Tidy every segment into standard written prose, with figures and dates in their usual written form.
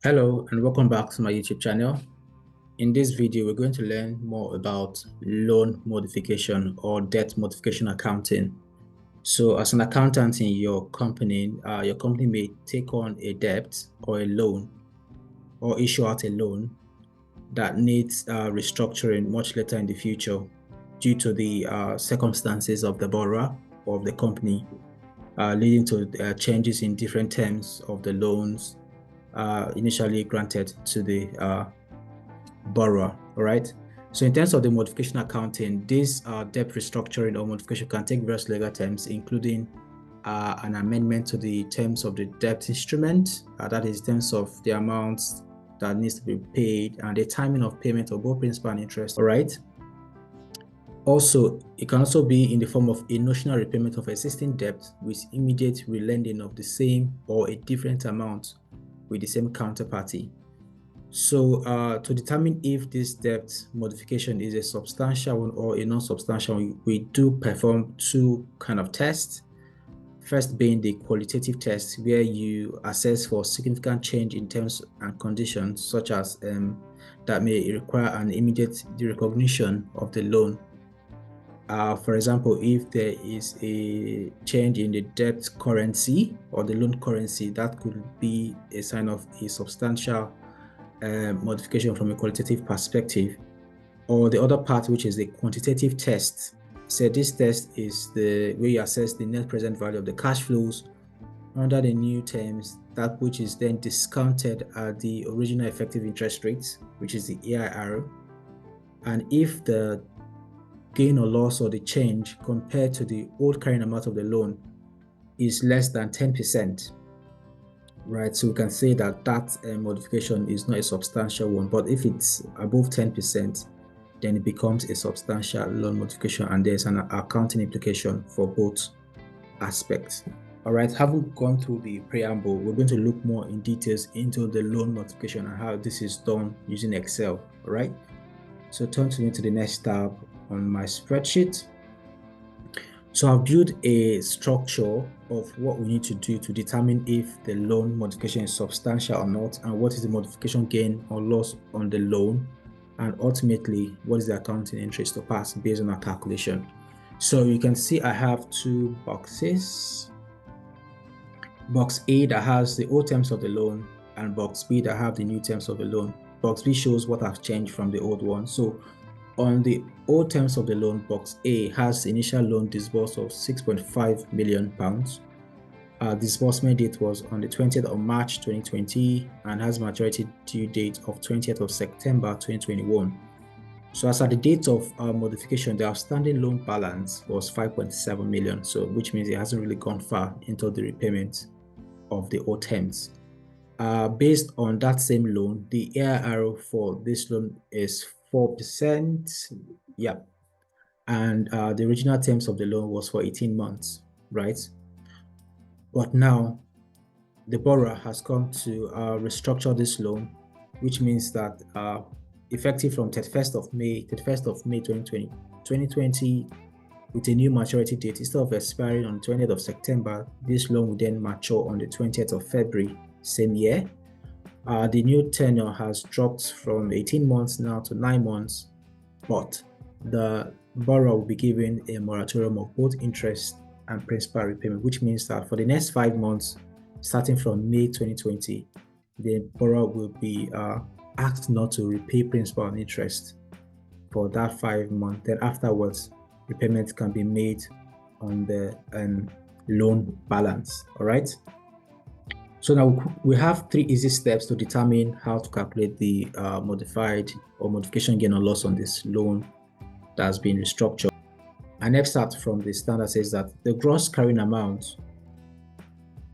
Hello and welcome back to my YouTube channel. In this video, we're going to learn more about loan modification or debt modification accounting. So as an accountant in your company may take on a debt or a loan or issue out a loan that needs restructuring much later in the future due to the circumstances of the borrower or of the company, leading to changes in different terms of the loans initially granted to the borrower. All right. So in terms of the modification accounting, this debt restructuring or modification can take various legal terms, including an amendment to the terms of the debt instrument, that is, in terms of the amounts that needs to be paid and the timing of payment of both principal and interest. All right. Also, it can also be in the form of a notional repayment of existing debt with immediate relending of the same or a different amount with the same counterparty. So to determine if this debt modification is a substantial one or a non-substantial one, we do perform two kind of tests. First being the qualitative test, where you assess for significant change in terms and conditions, such as that may require an immediate derecognition of the loan. For example, if there is a change in the debt currency or the loan currency, that could be a sign of a substantial modification from a qualitative perspective. Or the other part, which is the quantitative test. So this test is the way you assess the net present value of the cash flows under the new terms, that which is then discounted at the original effective interest rates, which is the AIR. And if the gain or loss or the change compared to the old carrying amount of the loan is less than 10%, right? So we can say that that modification is not a substantial one, but if it's above 10%, then it becomes a substantial loan modification, and there's an accounting implication for both aspects. All right, having gone through the preamble, we're going to look more in details into the loan modification and how this is done using Excel. All right, so turn to me to the next tab on my spreadsheet. So I've built a structure of what we need to do to determine if the loan modification is substantial or not, and what is the modification gain or loss on the loan, and ultimately what is the accounting interest to pass based on our calculation. So you can see I have two boxes. Box A that has the old terms of the loan, and box B that have the new terms of the loan. Box B shows what have changed from the old one. So on the old terms of the loan, box A has the initial loan disbursed of £6.5 million. Disbursement date was on the 20th of March 2020 and has maturity due date of 20th of September 2021. So as at the date of modification, the outstanding loan balance was 5.7 million. So which means it hasn't really gone far into the repayment of the old terms. Based on that same loan, the AIR for this loan is 4%. Yeah. And the original terms of the loan was for 18 months, right? But now the borrower has come to restructure this loan, which means that effective from 31st of May 2020, with a new maturity date, instead of expiring on the 20th of September, this loan will then mature on the 20th of February, same year. The new tenure has dropped from 18 months now to 9 months, but the borrower will be given a moratorium of both interest and principal repayment, which means that for the next 5 months, starting from May 2020, the borrower will be asked not to repay principal and interest for that 5 months. Then afterwards, repayment can be made on the loan balance. All right. So now we have 3 easy steps to determine how to calculate the modified or modification gain or loss on this loan that has been restructured. And let's start from the standard says that the gross carrying amount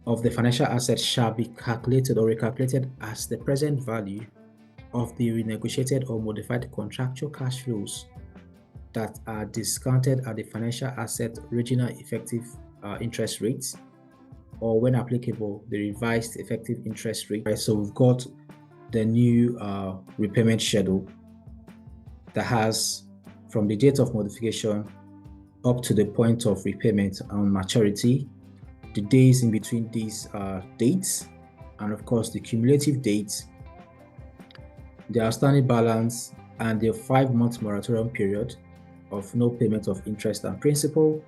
of the financial asset shall be calculated or recalculated as the present value of the renegotiated or modified contractual cash flows that are discounted at the financial asset original effective interest rates, or when applicable, the revised effective interest rate. Right, so we've got the new repayment schedule that has from the date of modification up to the point of repayment on maturity, the days in between these dates, and of course the cumulative dates the outstanding balance, and the 5-month moratorium period of no payment of interest and principal.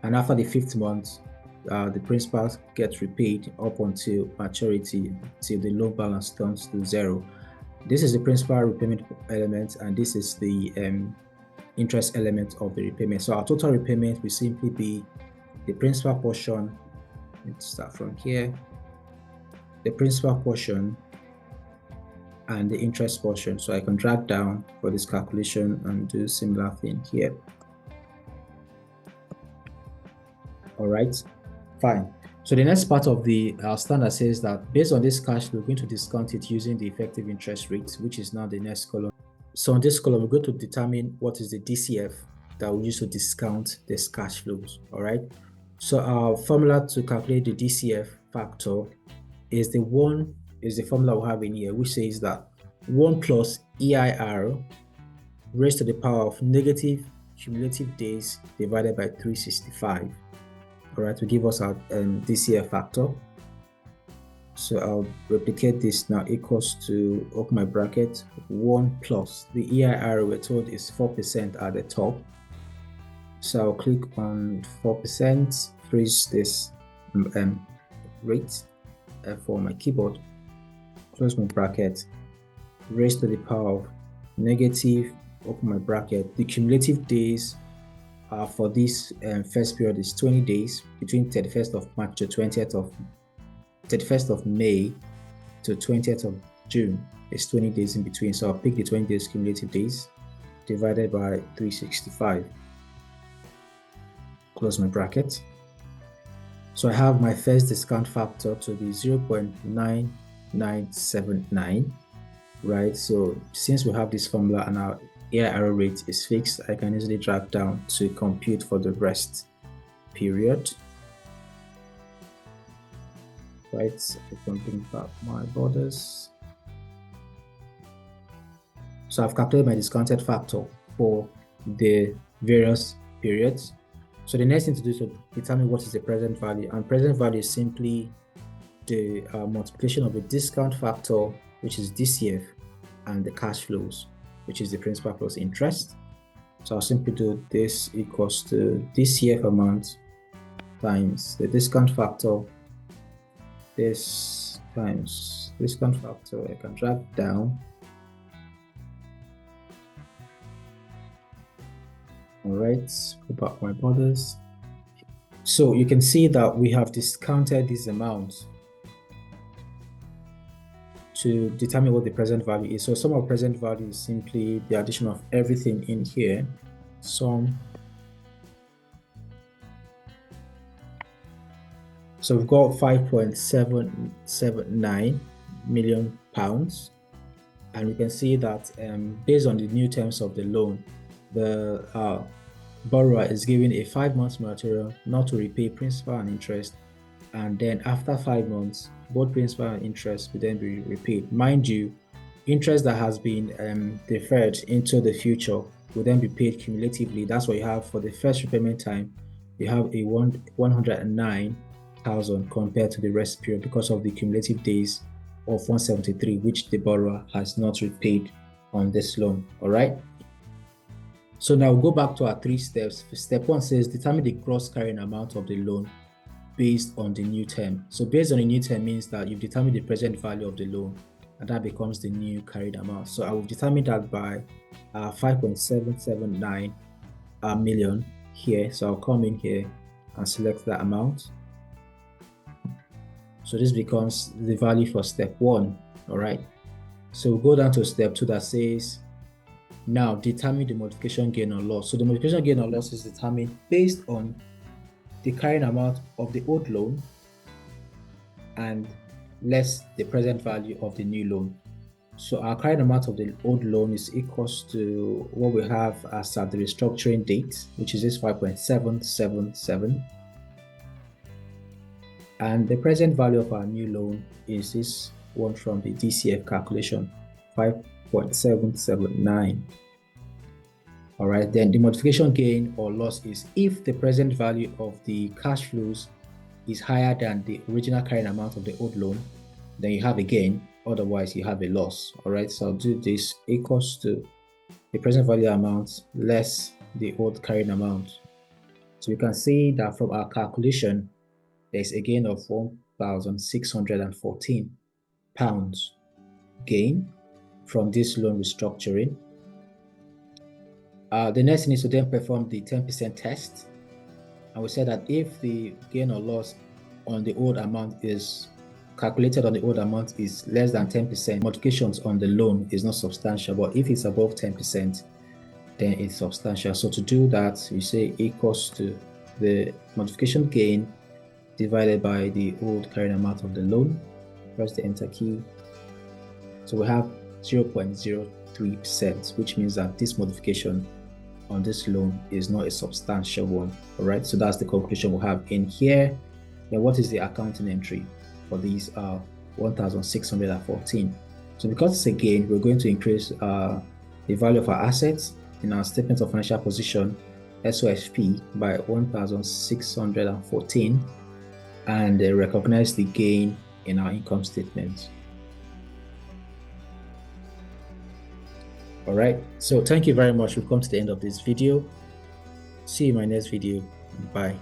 And after the 5th month, the principal gets repaid up until maturity, till the loan balance turns to 0. This is the principal repayment element, and this is the interest element of the repayment. So our total repayment will simply be the principal portion. Let's start from here. The principal portion and the interest portion. So I can drag down for this calculation and do similar thing here. All right, fine. So the next part of the standard says that based on this cash flow, we're going to discount it using the effective interest rate, which is now the next column. So on this column, we're going to determine what is the DCF that we use to discount this cash flows. All right. So our formula to calculate the DCF factor is the formula we have in here, which says that 1 plus EIR raised to the power of negative cumulative days divided by 365. All right, to give us our DCF factor. So I'll replicate this now, equals to, open my bracket, 1 plus the EIR we're told is 4% at the top. So I'll click on 4%, freeze this rate for my keyboard, close my bracket, raised to the power of negative, open my bracket. The cumulative days for this first period is 20 days, between 31st of March to 31st of May to 20th of June. It's 20 days in between. So I'll pick the 20 days cumulative days divided by 365. Close my bracket. So I have my first discount factor to be 0.9979, right? So since we have this formula and our EIR rate is fixed, I can easily drag down to compute for the rest period. Right, so I can bring back my borders. So I've calculated my discounted factor for the various periods. So the next thing to do is to determine what is the present value, and present value is simply the multiplication of the discount factor, which is DCF, and the cash flows, which is the principal plus interest. So I'll simply do this equals to DCF amount times the discount factor, this times discount factor. I can drag down. All right, go back my borders. So you can see that we have discounted this amount to determine what the present value is. So sum of present value is simply the addition of everything in here. Sum. So we've got £5.779 million, and we can see that based on the new terms of the loan, the borrower is given a 5-month moratorium not to repay principal and interest, and then after 5 months, both principal and interest will then be repaid. Mind you, interest that has been deferred into the future will then be paid cumulatively. That's what you have for the first repayment time. You have a 109,000 compared to the rest period because of the cumulative days of 173, which the borrower has not repaid on this loan. All right. So now we'll go back to our 3 steps. Step 1 says determine the gross carrying amount of the loan based on the new term. So based on the new term means that you've determined the present value of the loan, and that becomes the new carried amount. So I will determine that by 5.779 million here. So I'll come in here and select that amount. So this becomes the value for step 1. All right. So we'll go down to step 2 that says now determine the modification gain or loss. So the modification gain or loss is determined based on the carrying amount of the old loan and less the present value of the new loan. So our carrying amount of the old loan is equals to what we have as at the restructuring date, which is this 5.777. And the present value of our new loan is this one from the DCF calculation, 5.779. All right, then the modification gain or loss is if the present value of the cash flows is higher than the original carrying amount of the old loan, then you have a gain. otherwise you have a loss. All right, so I'll do this equals to the present value amount less the old carrying amount. So we can see that from our calculation, there's a gain of £1,614 gain from this loan restructuring. The next thing is to then perform the 10% test. And we said that if the gain or loss on the old amount is calculated on the old amount is less than 10%, modifications on the loan is not substantial. But if it's above 10%, then it's substantial. So to do that, we say equals to the modification gain divided by the old carrying amount of the loan. Press the enter key. So we have 0.03%, which means that this modification on this loan is not a substantial one. All right, so that's the conclusion we have in here. Then what is the accounting entry for these 1,614? So because it's a gain, we're going to increase the value of our assets in our statement of financial position, SOFP, by 1,614 and recognize the gain in our income statement. All right, so thank you very much. We've come to the end of this video. See you in my next video. Bye.